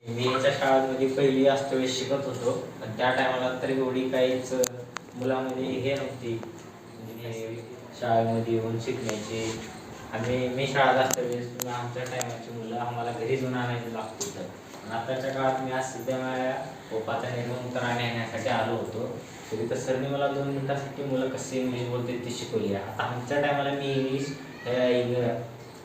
मी याच्या शाळेमध्ये पहिली वास्तव्य शिकत होतो, पण त्या टायमाला तर एवढी काहीच मुलामध्ये हे नव्हती. म्हणजे शाळेमध्ये येऊन शिकण्याची मी शाळेत असताना आमच्या टायमाची मुलं आम्हाला घरी जाऊन आणायला लागत होतं. आणि आताच्या काळात मी आज सध्या माझ्या पप्पाचा निर्बंध आणण्यासाठी आलो होतो. तरी तर सरने मला 2 मिनिटासाठी मुलं कशी इंग्लिश बोलते ती शिकवली आहे. आता आमच्या टायमाला मी इंग्लिश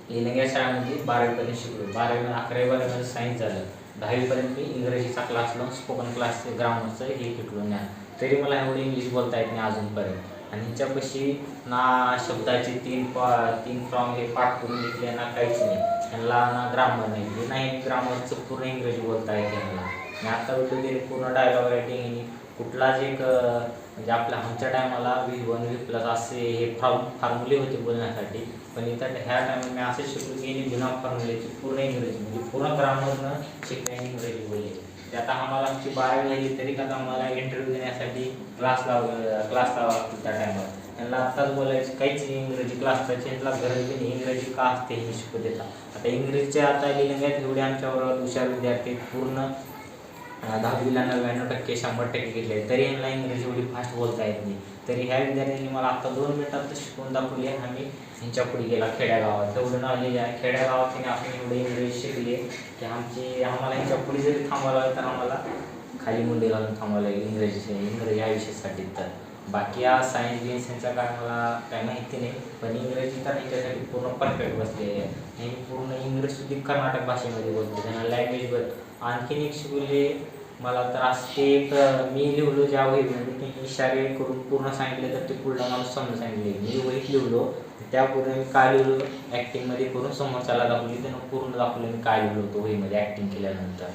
इलंग्या शाळेमध्ये 12वीपर्यंत शिकलो. 11वी-12वीमध्ये सायन्स झालं. 10वीपर्यंत मी इंग्रजीचा क्लास लावून स्पोकन क्लास ग्रामरचं हे शिकलो ज्ञान. तरी मला एवढं इंग्लिश बोलता येत नाही अजूनपर्यंत. आणि ह्याच्यापाशी ना शब्दाचे 3 फॉर्म हे पाठ करून घेतले ना काहीच नाही. ह्यांना ना ग्रामर नाही ग्रामरचं पूर्ण इंग्रजी बोलता येते ह्यांना. आणि आता वगैरे पूर्ण डायलॉग रायटिंग कुठलाच एक म्हणजे आपल्या आमच्या टायमाला V1 V+ असे हे फॉर्म्युले होते बोलण्यासाठी. पण इथं ह्या टायमाला मी असं शिकलो की बिना फॉर्म्युलेची पूर्ण इंग्रजी म्हणजे पूर्ण ग्रामरनं शिकण्याची इंग्रजी बोलली. ते आता आम्हाला आमची 12वी झाली तरी का आम्हाला इंटरव्ह्यू देण्यासाठी क्लास लावा लागतो त्या टायमाला. त्यांना आत्ताच बोलायचं काहीच इंग्रजी क्लासचा ह्यांना गरज नाही. इंग्रजी का असते हे शिकू देतात. आता इंग्रजीच्या आता लिहिण्यात एवढे आमच्याबरोबर हुशार विद्यार्थी पूर्ण 10वीला 99% 100% घेतले, तरी यांना इंग्रजी एवढी फास्ट बोलता येत नाही. तरी ह्या विद्यार्थ्यांनी मला आत्ता 2 मिनिटात शिकवून दाखवली. आम्ही ह्यांच्या पुढे गेला खेड्यागावात तेवढं नॉलेज आहे. खेड्यागावात त्यांनी आपण एवढे इंग्रजी शिकले की आम्हाला ह्यांच्या पुढे जरी थांबावं लागलं तर आम्हाला खाली मुंडे घालून थांबावं लागेल इंग्रजी ह्या विषयासाठी. तर बाकी हा सायन्स बिन्स ह्यांचा काय मला काय माहिती नाही, पण इंग्रजी तर ह्यांच्यासाठी पूर्ण परफेक्ट बसलेली आहे. हे पूर्ण इंग्रजी कर्नाटक भाषेमध्ये बोलते. त्यांना लँग्वेजवर आणखीन एक शिकवले मला तर असते एक मी लिहिलो ज्या वहीमध्ये ते इशारे करून पूर्ण सांगितले तर ते पुढला मला समजून सांगितले. मी वहीत लिहिलो त्यापूर्वी मी काय लिहिलो ॲक्टिंगमध्ये करून समोरच्याला दाखवली. त्यानं पूर्ण दाखवलं मी काय लिहिलो होतो वहीमध्ये ॲक्टिंग केल्यानंतर.